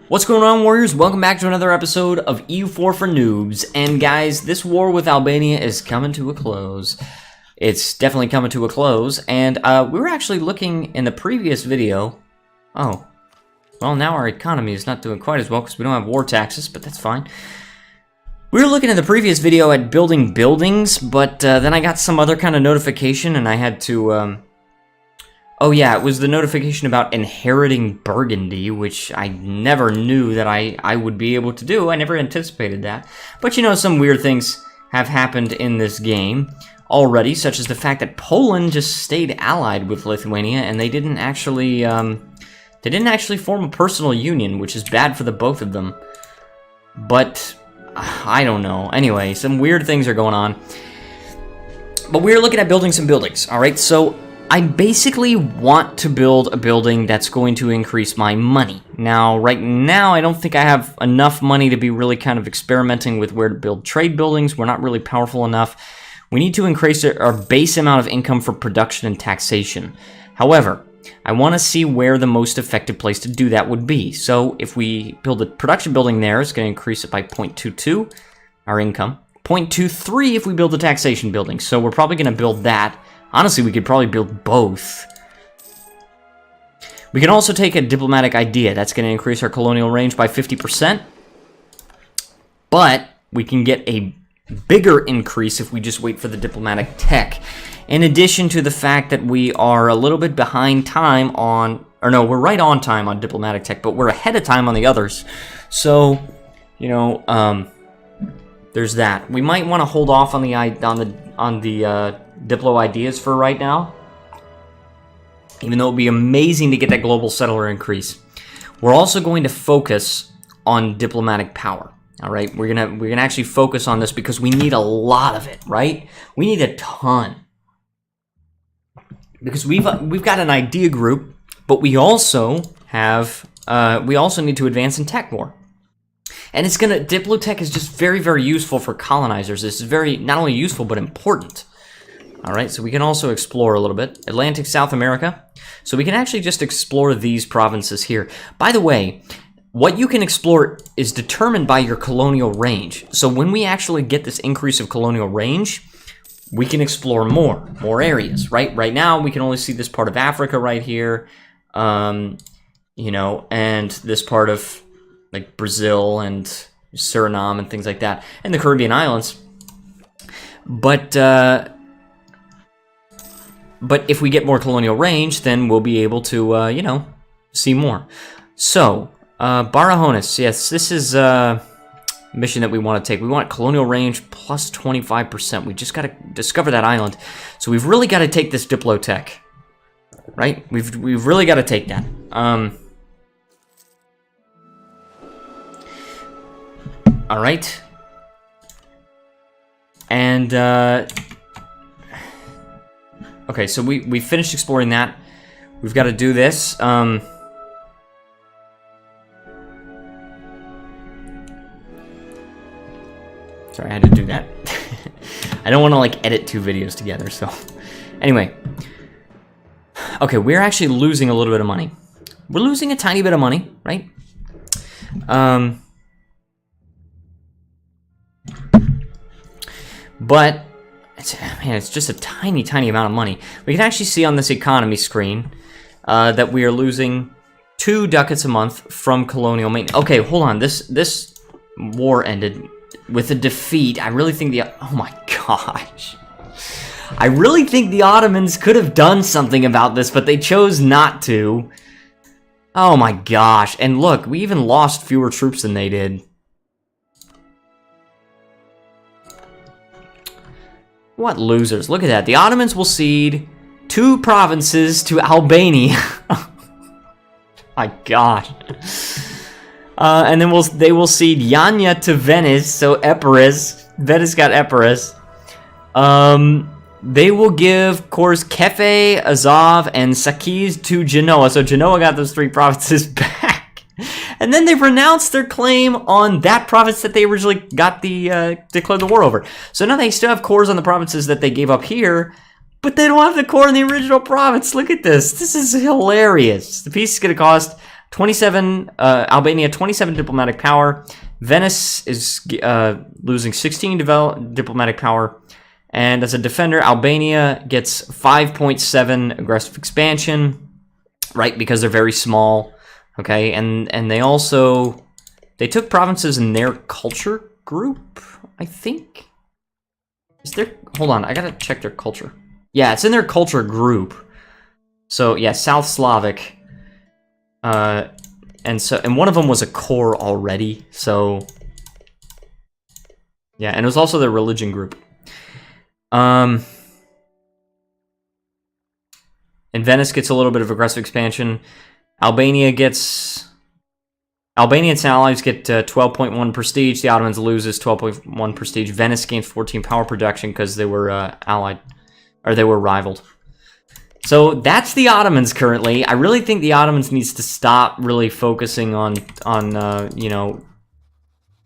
What's going on, Warriors? Welcome back to another episode of EU4 for Noobs. And guys, this war with Albania is coming to a close. It's definitely coming to a close. And we were actually looking in the previous video. Oh, well, now our economy is not doing quite as well because we don't have war taxes, but that's fine. We were looking in the previous video at building buildings, but then I got some other kind of notification and I had to... Oh yeah, it was the notification about inheriting Burgundy, which I never knew that I would be able to do. I never anticipated that. But you know, some weird things have happened in this game already, such as the fact that Poland just stayed allied with Lithuania, and they didn't actually form a personal union, which is bad for the both of them. But I don't know. Anyway, some weird things are going on. But we're looking at building some buildings, all right? So I basically want to build a building that's going to increase my money. Now, right now, I don't think I have enough money to be really kind of experimenting with where to build trade buildings. We're not really powerful enough. We need to increase our base amount of income for production and taxation. However, I want to see where the most effective place to do that would be. So if we build a production building there, it's going to increase it by 0.22, our income. 0.23 if we build a taxation building. So we're probably going to build that. Honestly, we could probably build both. We can also take a diplomatic idea. That's going to increase our colonial range by 50%. But we can get a bigger increase if we just wait for the diplomatic tech. In addition to the fact that we are a little bit behind time on... Or no, we're right on time on diplomatic tech, but we're ahead of time on the others. So, you know, there's that. We might want to hold off on the Diplo ideas for right now, even though it would be amazing to get that global settler increase. We're also going to focus on diplomatic power. All right, we're gonna actually focus on this because we need a lot of it, right? We need a ton because we've got an idea group, but we also have we also need to advance in tech more. And it's gonna Diplotech is just very, very useful for colonizers. This is very not only useful but important. All right, so we can also explore a little bit. Atlantic South America. So we can actually just explore these provinces here. By the way, what you can explore is determined by your colonial range. So when we actually get this increase of colonial range, we can explore more areas, right? Right now, we can only see this part of Africa right here, you know, and this part of like Brazil and Suriname and things like that, and the Caribbean islands. But if we get more colonial range, then we'll be able to, you know, see more. So, Barajones, yes, this is a mission that we want to take. We want colonial range plus 25%. We just got to discover that island. So we've really got to take this Diplotech, right? We've really got to take that. All right. And, okay, so we finished exploring that. We've got to do this. Sorry, I had to do that. I don't want to, like, edit two videos together, so... Anyway. Okay, we're actually losing a little bit of money. We're losing a tiny bit of money, right? But... Man, it's just a tiny, tiny amount of money. We can actually see on this economy screen that we are losing 2 ducats a month from colonial maintenance. Okay, hold on. This war ended with a defeat. I really think oh my gosh. I really think the Ottomans could have done something about this, but they chose not to. Oh my gosh. And look, we even lost fewer troops than they did. What losers. Look at that. The Ottomans will cede 2 provinces to Albania. My gosh. And then they will cede Yanya to Venice, so Epirus. Venice got Epirus. They will give, of course, Kefe, Azov, and Sakiz to Genoa. So Genoa got those 3 provinces back. And then they renounced their claim on that province that they originally got declared the war over. So now they still have cores on the provinces that they gave up here, but they don't have the core in the original province. Look at this. This is hilarious. The piece is going to cost 27, Albania, 27 diplomatic power. Venice is losing 16 diplomatic power. And as a defender, Albania gets 5.7 aggressive expansion, right? Because they're very small, okay? And they took provinces in their culture group, I think. Hold on, I gotta check their culture. Yeah, it's in their culture group. So, yeah, South Slavic. And one of them was a core already, so... Yeah, and it was also their religion group. And Venice gets a little bit of aggressive expansion. Albanians and allies get 12.1 prestige. The Ottomans loses 12.1 prestige. Venice gains 14 power production because they were allied, or they were rivaled. So that's the Ottomans currently. I really think the Ottomans needs to stop really focusing on you know,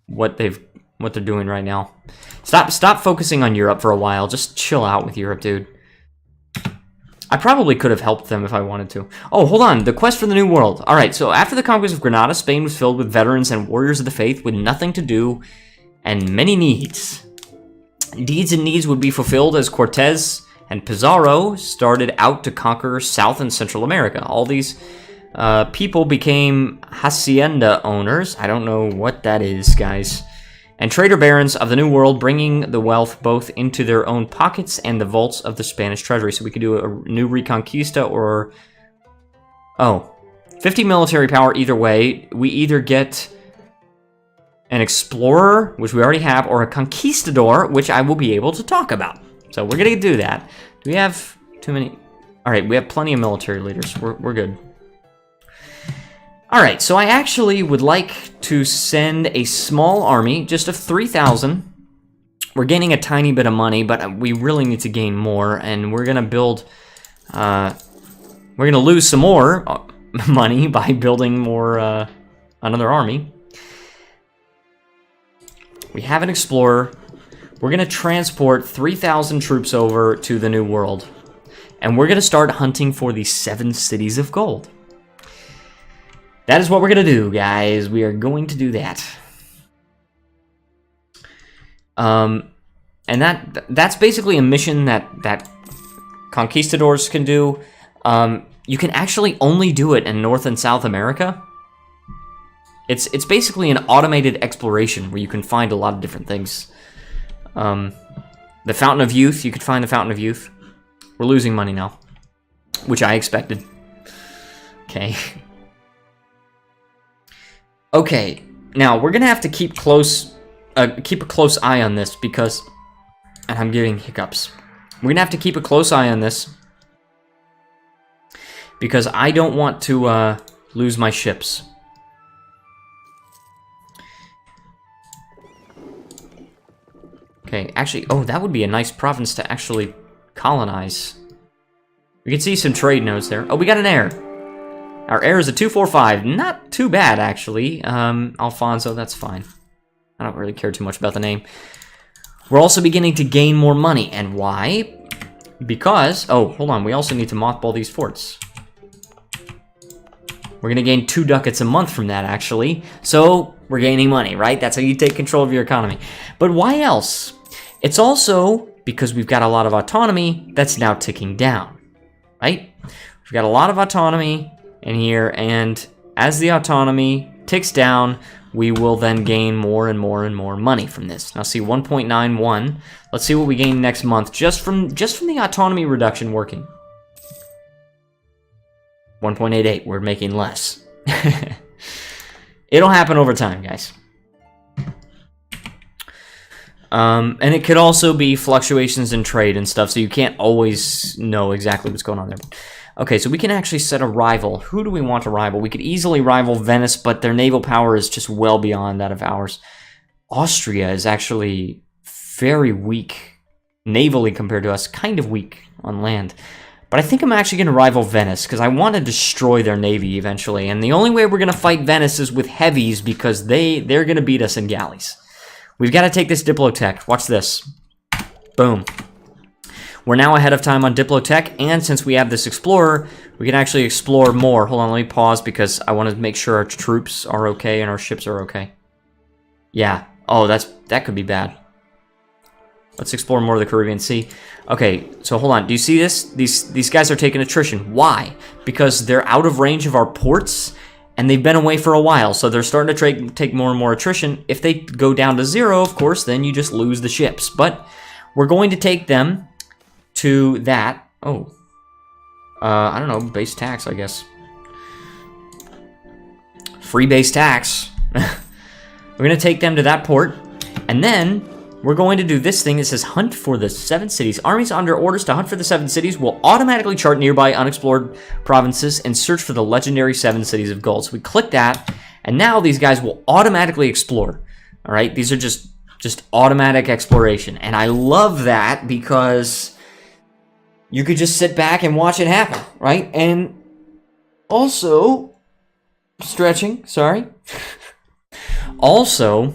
what they're doing right now. Stop focusing on Europe for a while. Just chill out with Europe, dude. I probably could have helped them if I wanted to. Oh, hold on. The quest for the New World. All right, so after the conquest of Granada, Spain was filled with veterans and warriors of the faith with nothing to do and many needs. Deeds and needs would be fulfilled as Cortez and Pizarro started out to conquer South and Central America. All these people became hacienda owners. I don't know what that is, guys. And trader barons of the New World, bringing the wealth both into their own pockets and the vaults of the Spanish treasury. So we could do a new Reconquista or... Oh, 50 military power either way. We either get an explorer, which we already have, or a conquistador, which I will be able to talk about. So we're going to do that. Do we have too many? All right, we have plenty of military leaders. We're good. All right, so I actually would like to send a small army, just of 3,000. We're gaining a tiny bit of money, but we really need to gain more, and we're going to build... we're going to lose some more money by building more, another army. We have an explorer. We're going to transport 3,000 troops over to the New World. And we're going to start hunting for the 7 cities of gold. That is what we're going to do, guys. We are going to do that. And that's basically a mission that conquistadors can do. You can actually only do it in North and South America. It's basically an automated exploration where you can find a lot of different things. The Fountain of Youth, you could find the Fountain of Youth. We're losing money now, which I expected. Okay. Okay, now we're gonna have to keep a close eye on this because, and I'm getting hiccups. We're gonna have to keep a close eye on this because I don't want to lose my ships. Okay, actually, oh, that would be a nice province to actually colonize. We can see some trade nodes there. Oh, we got an heir. Our heir is a 245. Not too bad, actually. Alfonso, that's fine. I don't really care too much about the name. We're also beginning to gain more money. And why? Because... Oh, hold on. We also need to mothball these forts. We're going to gain 2 ducats a month from that, actually. So, we're gaining money, right? That's how you take control of your economy. But why else? It's also because we've got a lot of autonomy that's now ticking down, right? We've got a lot of autonomy in here, and as the autonomy ticks down, we will then gain more and more and more money from this. Now see, 1.91. Let's see what we gain next month just from the autonomy reduction working. 1.88. We're making less. It'll happen over time, guys. And it could also be fluctuations in trade and stuff, so you can't always know exactly what's going on there. Okay, so we can actually set a rival. Who do we want to rival? We could easily rival Venice, but their naval power is just well beyond that of ours. Austria is actually very weak navally compared to us, kind of weak on land. But I think I'm actually going to rival Venice, because I want to destroy their navy eventually. And the only way we're going to fight Venice is with heavies, because they're going to beat us in galleys. We've got to take this Diplotech. Watch this. Boom. We're now ahead of time on Diplotech, and since we have this Explorer, we can actually explore more. Hold on, let me pause because I want to make sure our troops are okay and our ships are okay. Yeah. Oh, that could be bad. Let's explore more of the Caribbean Sea. Okay, so hold on. Do you see this? These guys are taking attrition. Why? Because they're out of range of our ports, and they've been away for a while, so they're starting to take more and more attrition. If they go down to 0, of course, then you just lose the ships. But we're going to take them to that. Oh. I don't know. Base tax, I guess. Free base tax. We're going to take them to that port, and then we're going to do this thing that says hunt for the 7 cities. Armies under orders to hunt for the 7 cities will automatically chart nearby unexplored provinces and search for the legendary 7 cities of gold. So we click that, and now these guys will automatically explore. All right, these are just automatic exploration, and I love that because you could just sit back and watch it happen, right? And also, stretching, sorry. Also,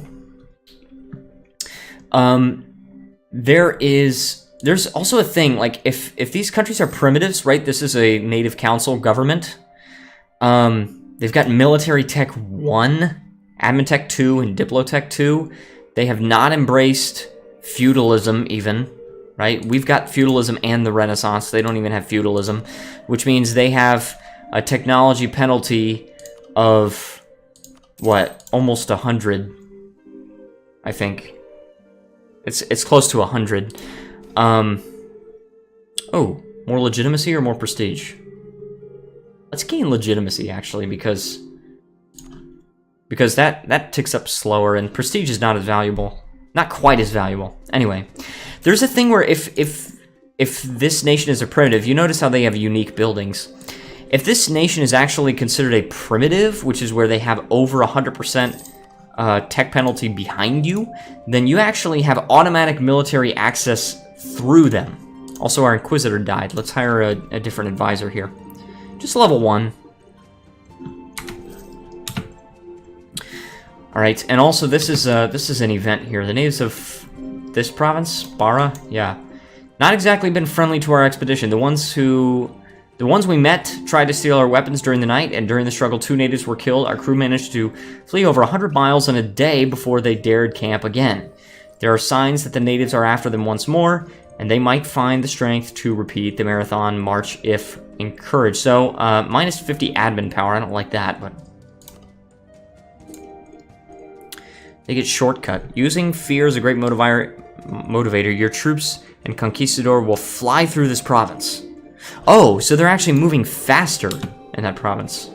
there's also a thing, like, if these countries are primitives, right, this is a native council government, they've got military tech 1, admin tech 2, and diplotech 2. They have not embraced feudalism even, right? We've got feudalism and the Renaissance. They don't even have feudalism, which means they have a technology penalty of, what, almost 100, I think. It's close to 100. Oh, more legitimacy or more prestige? Let's gain legitimacy, actually, because that ticks up slower, and prestige is not as valuable. Not quite as valuable. Anyway, there's a thing where if this nation is a primitive, you notice how they have unique buildings. If this nation is actually considered a primitive, which is where they have over 100% tech penalty behind you, then you actually have automatic military access through them. Also, our Inquisitor died. Let's hire a different advisor here. Just level 1. Alright, and also this is an event here. The natives of this province, Bara, yeah. Not exactly been friendly to our expedition. The ones we met tried to steal our weapons during the night, and during the struggle 2 natives were killed. Our crew managed to flee over 100 miles in a day before they dared camp again. There are signs that the natives are after them once more, and they might find the strength to repeat the marathon march if encouraged. So, minus 50 admin power. I don't like that, but they get shortcut. Using fear is a great motivator. Your troops and conquistador will fly through this province. Oh, so they're actually moving faster in that province.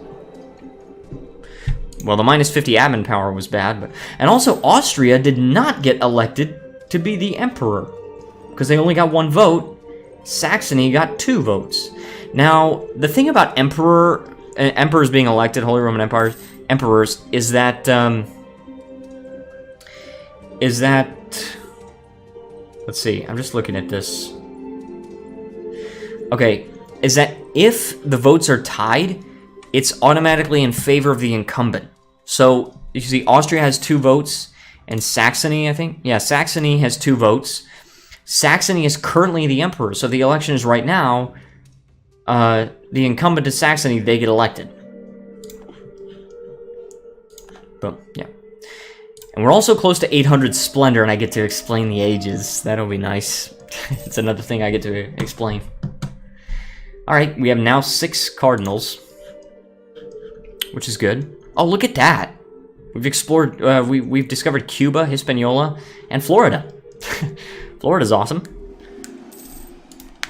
Well, the minus 50 admin power was bad, but... And also, Austria did not get elected to be the emperor, because they only got 1 vote. Saxony got 2 votes. Now, the thing about emperors being elected, Holy Roman emperors, is that, let's see, I'm just looking at this. Okay, is that if the votes are tied, it's automatically in favor of the incumbent. So, you see, Austria has 2 votes, and Saxony, I think? Yeah, Saxony has 2 votes. Saxony is currently the emperor, so the election is right now. The incumbent of Saxony, they get elected. Boom, yeah. And we're also close to 800 splendor, and I get to explain the ages. That'll be nice. It's another thing I get to explain. Alright, we have now 6 cardinals, which is good. Oh, look at that! We've explored, we've discovered Cuba, Hispaniola, and Florida. Florida's awesome.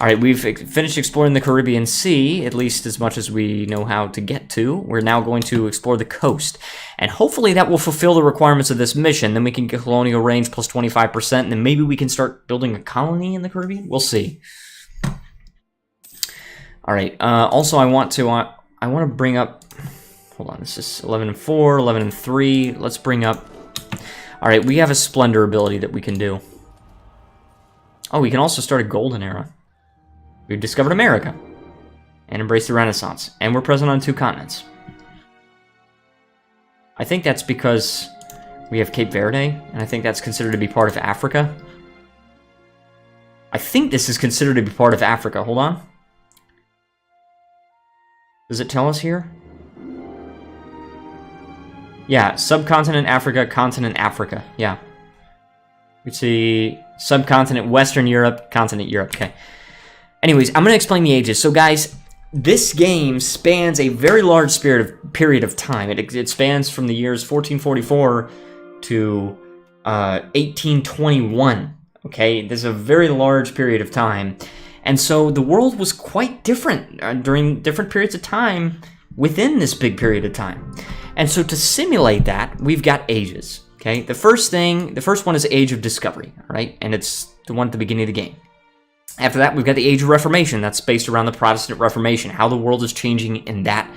Alright, we've finished exploring the Caribbean Sea, at least as much as we know how to get to. We're now going to explore the coast. And hopefully that will fulfill the requirements of this mission. Then we can get colonial range plus 25%, and then maybe we can start building a colony in the Caribbean? We'll see. Alright, also I want to bring up, hold on, this is 11 and 4, 11 and 3, let's bring up, alright, we have a splendor ability that we can do. Oh, we can also start a golden era. We've discovered America, and embraced the Renaissance, and we're present on 2 continents. I think that's because we have Cape Verde, and I think that's considered to be part of Africa. I think this is considered to be part of Africa, hold on. Does it tell us here? Yeah, subcontinent Africa, continent Africa. Yeah. We see subcontinent Western Europe, continent Europe. Okay. Anyways, I'm going to explain the ages. So, guys, this game spans a very large period of time. It spans from the years 1444 to 1821. Okay, this is a very large period of time. And so the world was quite different during different periods of time within this big period of time. And so to simulate that, we've got ages. Okay, the first one is Age of Discovery, all right? And it's the one at the beginning of the game. After that, we've got the Age of Reformation. That's based around the Protestant Reformation, how the world is changing in that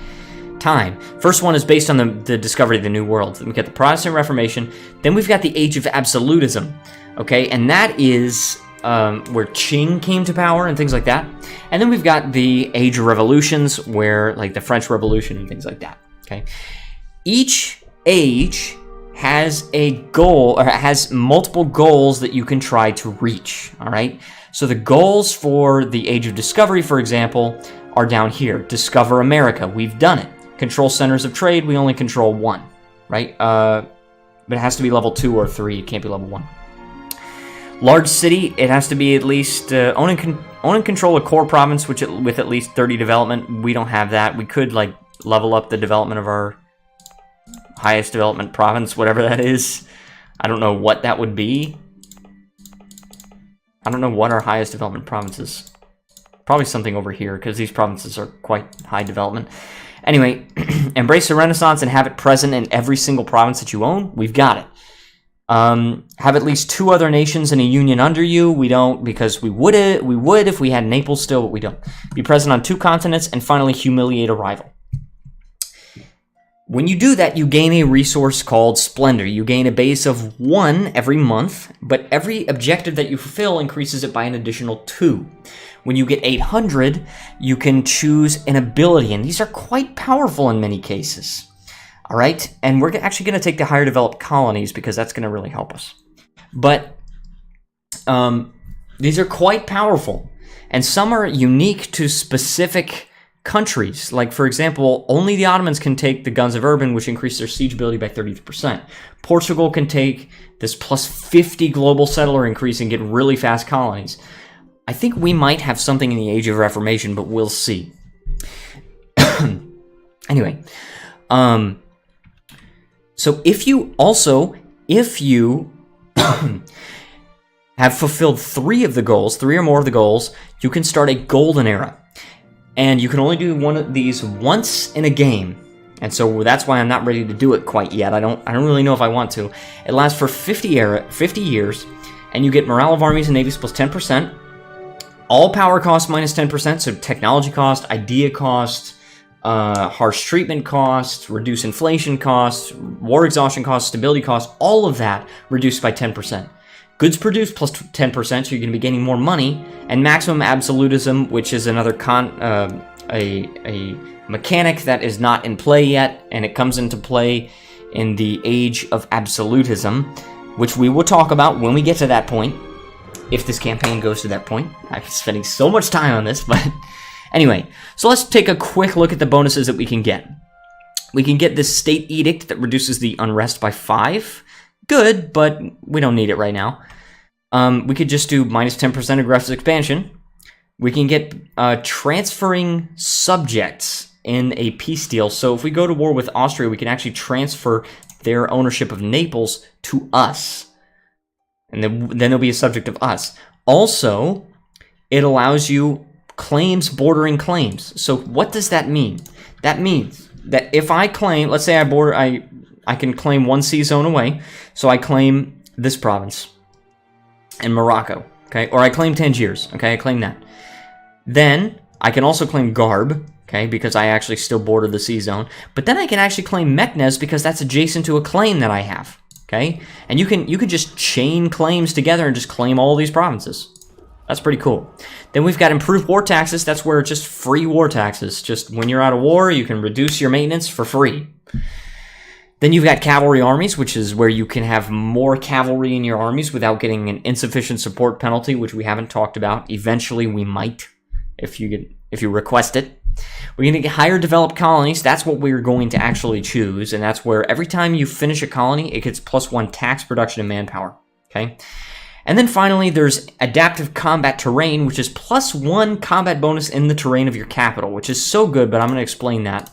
time. First one is based on the discovery of the New World. Then we've got the Protestant Reformation. Then we've got the Age of Absolutism, okay? And that is where Qing came to power and things like that. And then we've got the Age of Revolutions, where like the French Revolution and things like that, okay? Each age has a goal, or has multiple goals that you can try to reach, all right? So the goals for the Age of Discovery, for example, are down here. Discover America, we've done it. Control centers of trade, we only control one, right? But it has to be level 2 or 3, it can't be level 1. Large city, it has to be at least own and control a core province with at least 30 development. We don't have that. We could like level up the development of our highest development province, whatever that is. I don't know what that would be. I don't know what our highest development province is. Probably something over here, because these provinces are quite high development. Anyway, embrace the Renaissance and have it present in every single province that you own. We've got it. Have at least 2 other nations in a union under you. We don't, because we would if we had Naples still, but we don't. Be present on 2 continents, and finally humiliate a rival. When you do that, you gain a resource called Splendor. You gain a base of 1 every month, but every objective that you fulfill increases it by an additional 2. When you get 800, you can choose an ability, and these are quite powerful in many cases. All right, and we're actually going to take the higher developed colonies because that's going to really help us. But these are quite powerful, and some are unique to specific countries. Like, for example, only the Ottomans can take the Guns of Urban, which increase their siege ability by 30%. Portugal can take this plus 50 global settler increase and get really fast colonies. I think we might have something in the Age of Reformation, but we'll see. Anyway, so if you have fulfilled 3 of the goals, 3 or more of the goals, you can start a golden era. And you can only do one of these once in a game. And so that's why I'm not ready to do it quite yet. I don't really know if I want to. It lasts for 50 years, and you get morale of armies and navies plus 10%. All power cost minus 10%, so technology cost, idea cost, harsh treatment cost, reduce inflation cost, war exhaustion cost, stability cost, all of that reduced by 10%. Goods produced plus 10%, so you're going to be gaining more money, and maximum absolutism, which is another a mechanic that is not in play yet, and it comes into play in the Age of Absolutism, which we will talk about when we get to that point, if this campaign goes to that point. I'm spending so much time on this, but anyway, so let's take a quick look at the bonuses that we can get. We can get this State Edict that reduces the unrest by 5. Good, but we don't need it right now. We could just do minus 10% aggressive expansion. We can get transferring subjects in a peace deal. So if we go to war with Austria, we can actually transfer their ownership of Naples to us. And then they'll be a subject of us. Also, it allows you claims bordering claims. So what does that mean? That means that if I claim, let's say I can claim 1 sea zone away. So I claim this province in Morocco, okay? Or I claim Tangiers, okay? I claim that. Then I can also claim Garb, okay? Because I actually still border the sea zone. But then I can actually claim Meknes because that's adjacent to a claim that I have, okay? And you can just chain claims together and just claim all these provinces. That's pretty cool. Then we've got improved war taxes. That's where just free war taxes. Just when you're out of war, you can reduce your maintenance for free. Then you've got cavalry armies, which is where you can have more cavalry in your armies without getting an insufficient support penalty, which we haven't talked about. Eventually, we might, if you request it. We're going to get higher developed colonies. That's what we're going to actually choose, and that's where every time you finish a colony, it gets +1 tax, production, and manpower. Okay? And then finally, there's adaptive combat terrain, which is +1 combat bonus in the terrain of your capital, which is so good, but I'm going to explain that.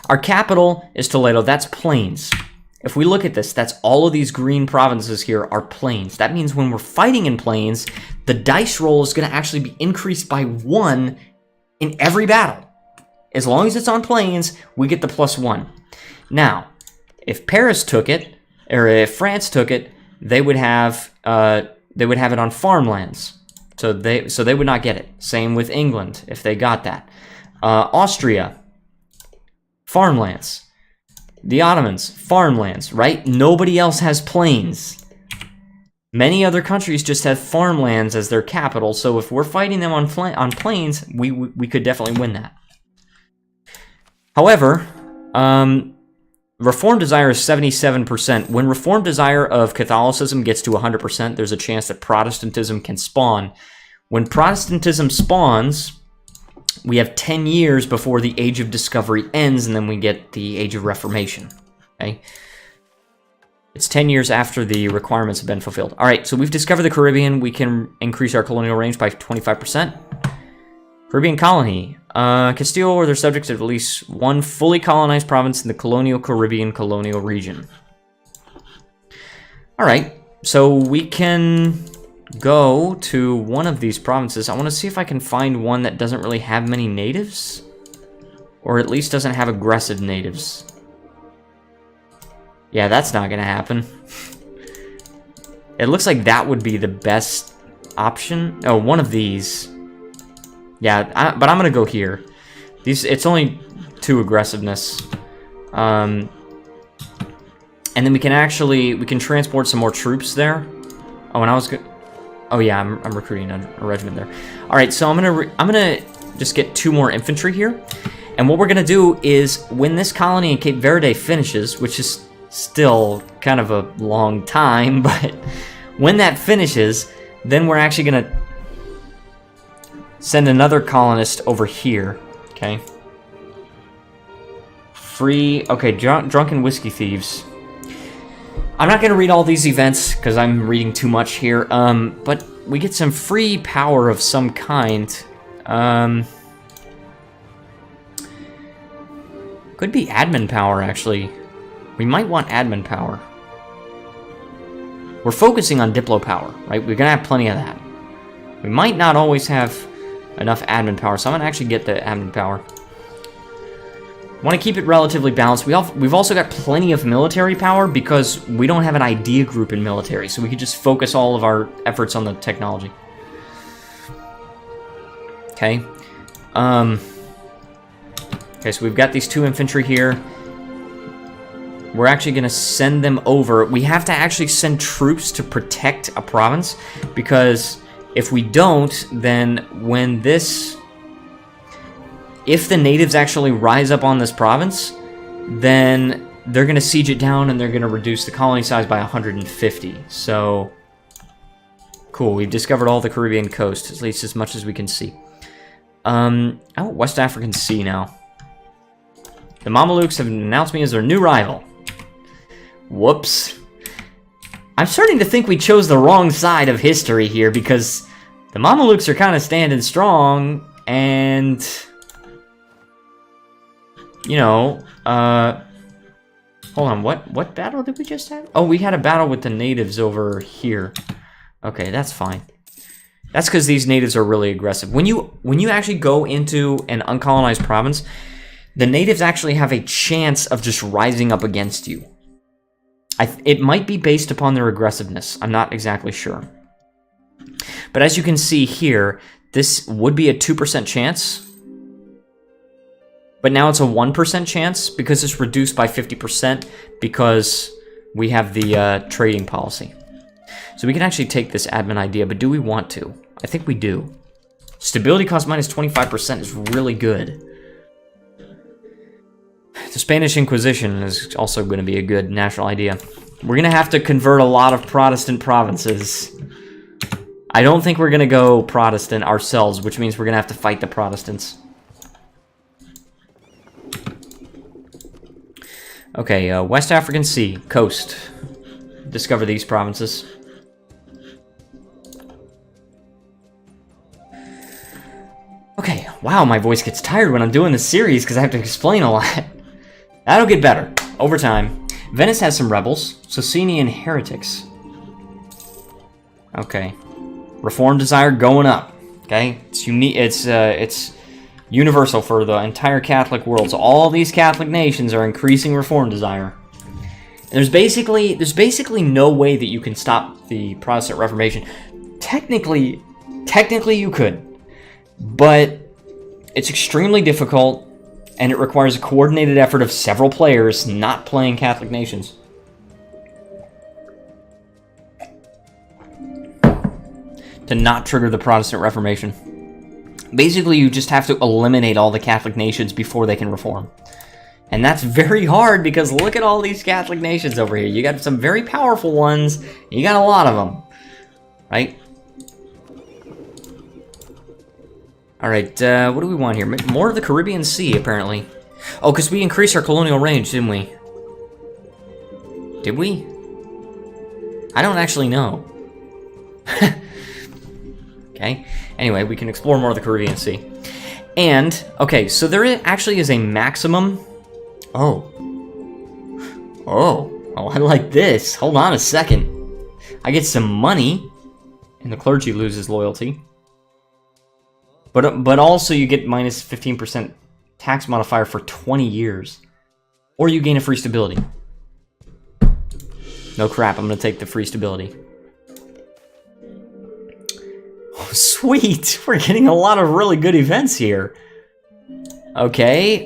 Our capital is Toledo. That's plains. If we look at this, that's all of these green provinces here are plains. That means when we're fighting in plains, the dice roll is going to actually be increased by 1 in every battle. As long as it's on plains, we get the +1. Now, if Paris took it, or if France took it, they would have it on farmlands. So they would not get it. Same with England if they got that. Austria, farmlands. The Ottomans, farmlands, right? Nobody else has plains. Many other countries just have farmlands as their capital, so if we're fighting them on plains, we could definitely win that. However, Reform Desire is 77%. When Reform Desire of Catholicism gets to 100%, there's a chance that Protestantism can spawn. When Protestantism spawns, we have 10 years before the Age of Discovery ends, and then we get the Age of Reformation. Okay? It's 10 years after the requirements have been fulfilled. All right, so we've discovered the Caribbean. We can increase our colonial range by 25%. Caribbean colony. Castile or their subjects of at least 1 fully colonized province in the colonial Caribbean colonial region. All right, so we can go to one of these provinces. I want to see if I can find one that doesn't really have many natives, or at least doesn't have aggressive natives. Yeah, that's not gonna happen. It looks like that would be the best option. Oh, one of these. Yeah, but I'm gonna go here. It's only 2 aggressiveness. And then we can transport some more troops there. Oh, and I was good. Oh yeah, I'm recruiting a regiment there. All right, so I'm gonna just get 2 more infantry here, and what we're gonna do is when this colony in Cape Verde finishes, which is still kind of a long time, but when that finishes, then we're actually gonna send another colonist over here. Okay. Free. Okay, drunken whiskey thieves. I'm not going to read all these events because I'm reading too much here, but we get some free power of some kind. Could be admin power, actually. We might want admin power. We're focusing on Diplo power, right? We're going to have plenty of that. We might not always have enough admin power, so I'm going to actually get the admin power. Want to keep it relatively balanced. We've also got plenty of military power because we don't have an idea group in military, so we could just focus all of our efforts on the technology. Okay. Okay, so we've got these 2 infantry here. We're actually going to send them over. We have to actually send troops to protect a province, because if we don't, then when this... if the natives actually rise up on this province, then they're going to siege it down and they're going to reduce the colony size by 150. So, cool. We've discovered all the Caribbean coast, at least as much as we can see. Oh, West African Sea now. The Mamelukes have announced me as their new rival. Whoops. I'm starting to think we chose the wrong side of history here, because the Mamelukes are kind of standing strong, and... you know, hold on, what battle did we just have? Oh, we had a battle with the natives over here. Okay, that's fine. That's because these natives are really aggressive. When you actually go into an uncolonized province, the natives actually have a chance of just rising up against you. It might be based upon their aggressiveness. I'm not exactly sure. But as you can see here, this would be a 2% chance. But now it's a 1% chance because it's reduced by 50% because we have the trading policy. So we can actually take this admin idea, but do we want to? I think we do. Stability cost minus 25% is really good. The Spanish Inquisition is also going to be a good national idea. We're going to have to convert a lot of Protestant provinces. I don't think we're going to go Protestant ourselves, which means we're going to have to fight the Protestants. Okay, West African Sea, coast. Discover these provinces. Okay, wow, my voice gets tired when I'm doing this series because I have to explain a lot. That'll get better over time. Venice has some rebels. Socinian heretics. Okay. Reform desire going up. Okay? It's unique. It's universal for the entire Catholic world. So all these Catholic nations are increasing reform desire. And there's basically no way that you can stop the Protestant Reformation. Technically you could. But it's extremely difficult, and it requires a coordinated effort of several players not playing Catholic nations. To not trigger the Protestant Reformation. Basically, you just have to eliminate all the Catholic nations before they can reform. And that's very hard because look at all these Catholic nations over here. You got some very powerful ones, you got a lot of them. Right? Alright, what do we want here? More of the Caribbean Sea, apparently. Oh, because we increased our colonial range, didn't we? Did we? I don't actually know. Okay. Anyway, we can explore more of the Caribbean Sea. And, okay, so there actually is a maximum... Oh, I like this. Hold on a second. I get some money, and the clergy loses loyalty. But also you get minus 15% tax modifier for 20 years. Or you gain a free stability. No crap, I'm going to take the free stability. Oh, sweet! We're getting a lot of really good events here. Okay,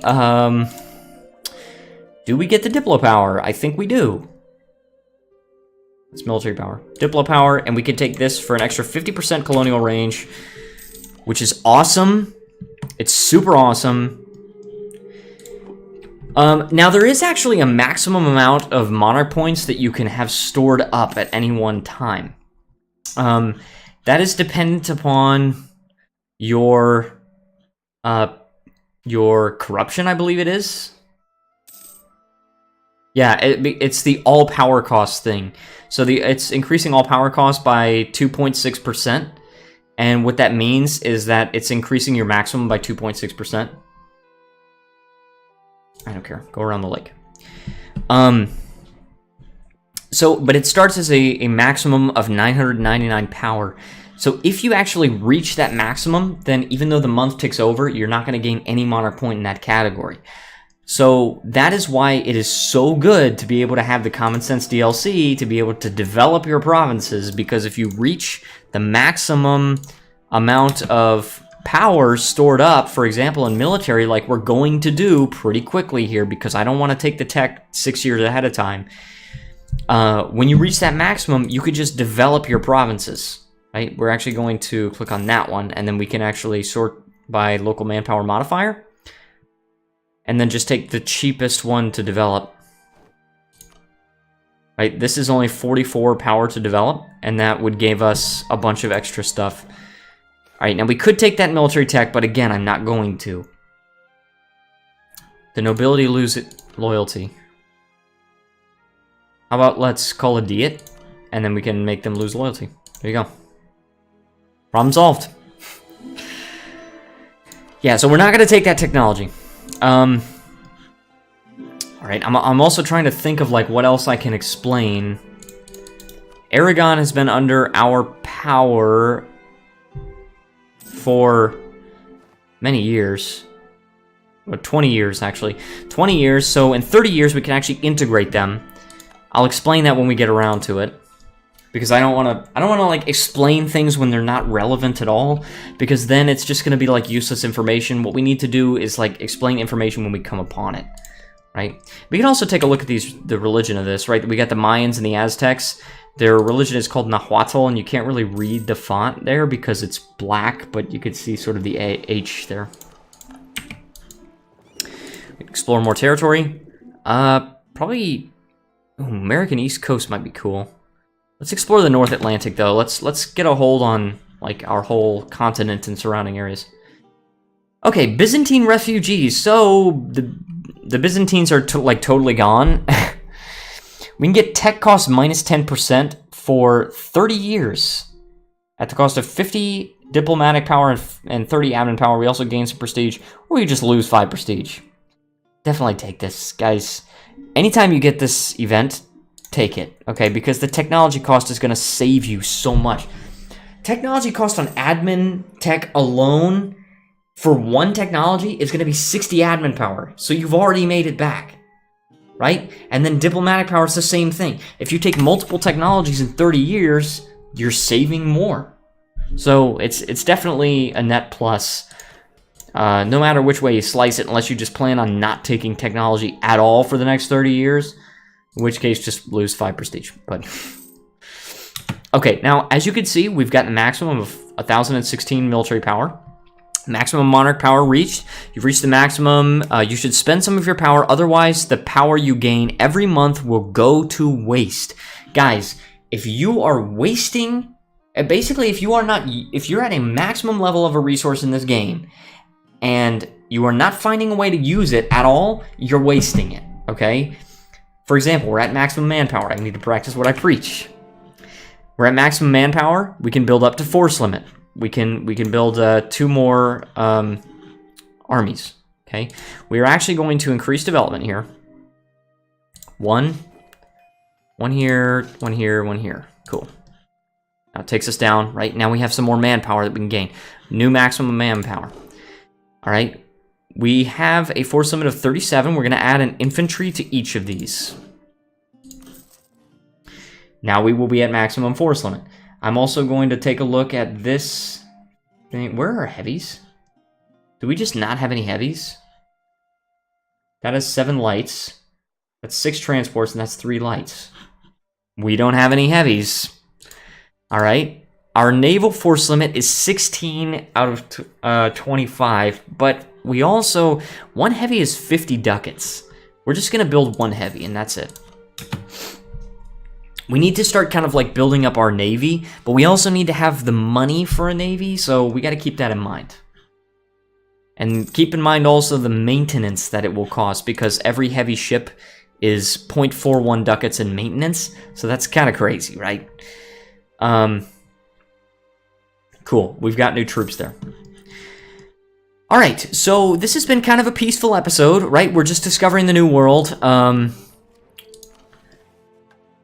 do we get the Diplo power? I think we do. It's military power. Diplo power, and we can take this for an extra 50% colonial range. Which is awesome. It's super awesome. Now, there is actually a maximum amount of monarch points that you can have stored up at any one time. That is dependent upon your corruption, I believe it is. Yeah, it's the all power cost thing. So it's increasing all power cost by 2.6%. And what that means is that it's increasing your maximum by 2.6%. I don't care. Go around the lake. But it starts as a maximum of 999 power. So if you actually reach that maximum, then even though the month ticks over, you're not going to gain any monarch point in that category. So that is why it is so good to be able to have the Common Sense DLC to be able to develop your provinces, because if you reach the maximum amount of power stored up, for example, in military, like we're going to do pretty quickly here, because I don't want to take the tech 6 years ahead of time. When you reach that maximum, you could just develop your provinces, right? We're actually going to click on that one, and then we can actually sort by local manpower modifier. And then just take the cheapest one to develop. Right, this is only 44 power to develop, and that would give us a bunch of extra stuff. Alright, now we could take that military tech, but again, I'm not going to. The nobility lose loyalty. How about let's call a diet, and then we can make them lose loyalty. There you go. Problem solved. Yeah, so we're not going to take that technology. Alright, I'm also trying to think of, like, what else I can explain. Aragon has been under our power for many years. Or 20 years, actually. 20 years, so in 30 years we can actually integrate them. I'll explain that when we get around to it. Because I don't want to, like, explain things when they're not relevant at all, because then it's just going to be, like, useless information. What we need to do is, like, explain information when we come upon it, right? We can also take a look at the religion of this, right? We got the Mayans and the Aztecs. Their religion is called Nahuatl, and you can't really read the font there because it's black, but you could see sort of the H there. Explore more territory. Probably American East Coast might be cool. Let's explore the North Atlantic, though. Let's get a hold on, like, our whole continent and surrounding areas. Okay, Byzantine refugees. So the the Byzantines are like totally gone. We can get tech cost minus 10% for 30 years at the cost of 50 diplomatic power and 30 admin power. We also gain some prestige, or you just lose 5 prestige. Definitely take this, guys. Anytime you get this event, take it, okay? Because the technology cost is going to save you so much. Technology cost on admin tech alone for one technology is going to be 60 admin power. So you've already made it back, right? And then diplomatic power is the same thing. If you take multiple technologies in 30 years, you're saving more. So it's definitely a net plus. No matter which way you slice it, unless you just plan on not taking technology at all for the next 30 years, in which case just lose 5 prestige. But okay, now as you can see, we've got a maximum of 1,016 military power. Maximum monarch power reached. You've reached the maximum. You should spend some of your power, otherwise the power you gain every month will go to waste. Guys, if you are wasting, basically if you're at a maximum level of a resource in this game and you are not finding a way to use it at all, you're wasting it, okay? For example, we're at maximum manpower. I need to practice what I preach. We're at maximum manpower. We can build up to force limit. We can build 2 more armies, okay? We are actually going to increase development here. One here, one here, one here. Cool. Now it takes us down, right? Now we have some more manpower that we can gain. New maximum manpower. All right. We have a force limit of 37. We're going to add an infantry to each of these. Now we will be at maximum force limit. I'm also going to take a look at this thing. Where are our heavies? Do we just not have any heavies? That is 7 lights. That's 6 transports, and that's 3 lights. We don't have any heavies. All right. Our naval force limit is 16 out of 25, but we also... 1 heavy is 50 ducats. We're just going to build 1 heavy, and that's it. We need to start kind of like building up our navy, but we also need to have the money for a navy, so we got to keep that in mind. And keep in mind also the maintenance that it will cost, because every heavy ship is 0.41 ducats in maintenance, so that's kind of crazy, right? Cool, we've got new troops there. Alright, so this has been kind of a peaceful episode, right? We're just discovering the new world.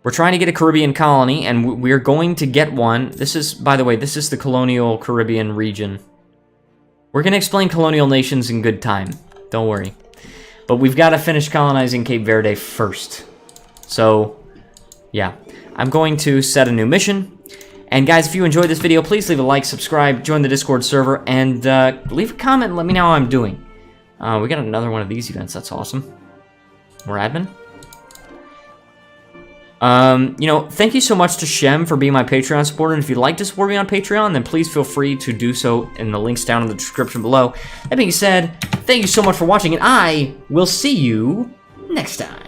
We're trying to get a Caribbean colony, and we're going to get one. This is, by the way, this is the colonial Caribbean region. We're going to explain colonial nations in good time. Don't worry. But we've got to finish colonizing Cape Verde first. So, yeah. I'm going to set a new mission. And guys, if you enjoyed this video, please leave a like, subscribe, join the Discord server, and leave a comment and let me know how I'm doing. We got another one of these events. That's awesome. More admin. You know, thank you so much to Shem for being my Patreon supporter, and if you'd like to support me on Patreon, then please feel free to do so in the links down in the description below. That being said, thank you so much for watching, and I will see you next time.